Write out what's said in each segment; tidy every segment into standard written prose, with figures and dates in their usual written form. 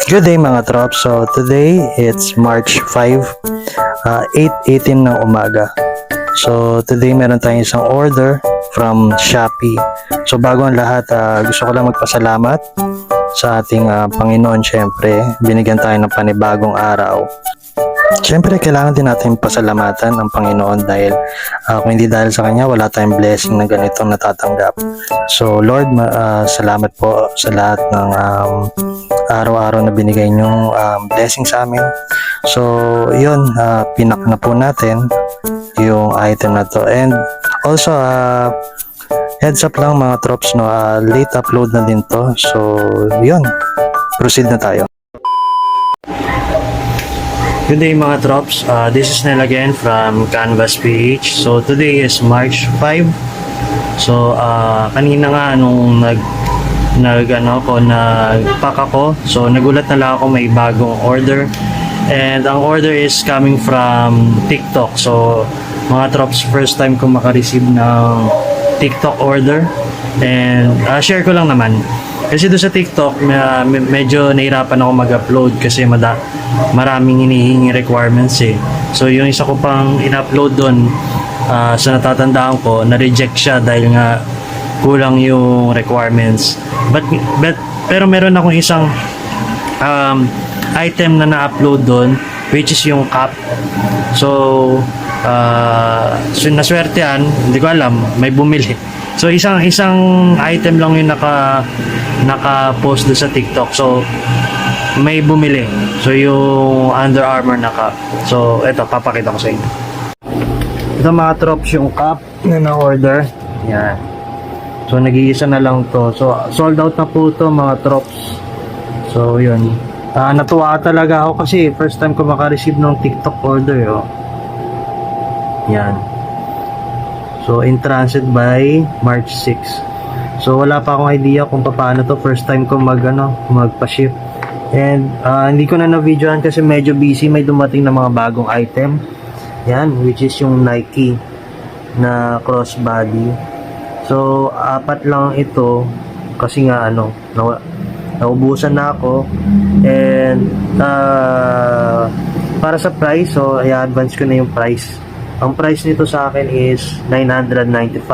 Good day mga trops. So today it's March 5, 8:18 ng umaga. So today meron tayong isang order from Shopee. So bago ang lahat, gusto ko lang magpasalamat sa ating Panginoon. Syempre, binigyan tayo ng panibagong araw. Syempre, kailangan din natin pasalamatan ang Panginoon dahil kung hindi dahil sa Kanya, wala tayong blessing na ganitong natatanggap. So, Lord, salamat po sa lahat ng araw-araw na binigay niyong blessing sa amin. So, yun, pinak na po natin yung item na to. And also, heads up lang mga trops, no, late upload na din to. So, yun, proceed na tayo. Good day mga trops, this is Nel again from Canvas PH. So today is March 5. So kanina nga nung nagpack ako, so nagulat na lang ako may bagong order. And ang order is coming from TikTok. So mga trops, first time ko makareceive ng TikTok order. And share ko lang naman. Kasi doon sa TikTok, medyo nahirapan ako mag-upload kasi maraming hinihingi requirements eh. So yung isa ko pang in-upload doon, sa natatandaan ko, na-reject siya dahil nga kulang yung requirements. Pero meron akong isang item na na-upload doon, which is yung cup. So naswertean, hindi ko alam, may bumili. So isang item lang yung naka-post doon sa TikTok. So may bumili. So yung Under Armour na cup. So eto, papakita ko sa inyo. Ito mga trops yung cup na na-order. Yan. So nag-iisa na lang to. So sold out na po to mga trops. So yun. Natuwa talaga ako kasi first time ko maka-receive ng TikTok order. Oh. Yan. So in transit by March 6. So wala pa akong idea kung paano to, first time ko magpa-ship. And hindi ko na na-videoan kasi medyo busy, may dumating na mga bagong item. Yan, which is yung Nike na crossbody. So 4 lang ito kasi nga naubusan na ako. And para sa price, so i-advance ko na yung price. Ang price nito sa akin is $995.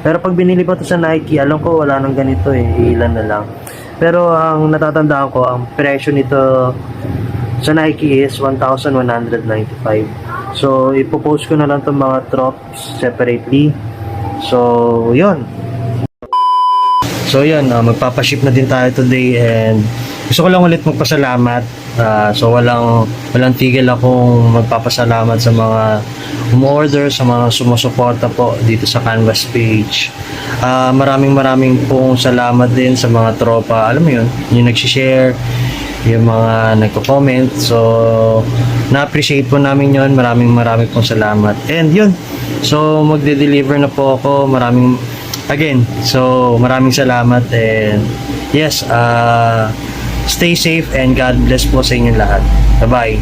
Pero pag binili pa to sa Nike, alam ko wala nang ganito eh, ilan na lang. Pero ang natatandaan ko, ang presyo nito sa Nike is $1,195. So ipopost ko na lang itong mga drops separately. So yun. So yun, magpapaship na din tayo today and gusto ko lang ulit magpasalamat. So walang tigil akong magpapasalamat sa mga umorder, sa mga sumusuporta po dito sa Canvas page. Maraming pong salamat din sa mga tropa, alam mo yun, yung nag-share, yung mga nagko-comment. So na-appreciate po namin yun. Maraming pong salamat. And yun, so magde-deliver na po ako. Maraming salamat. And yes, stay safe and God bless po sa inyong lahat. Bye-bye.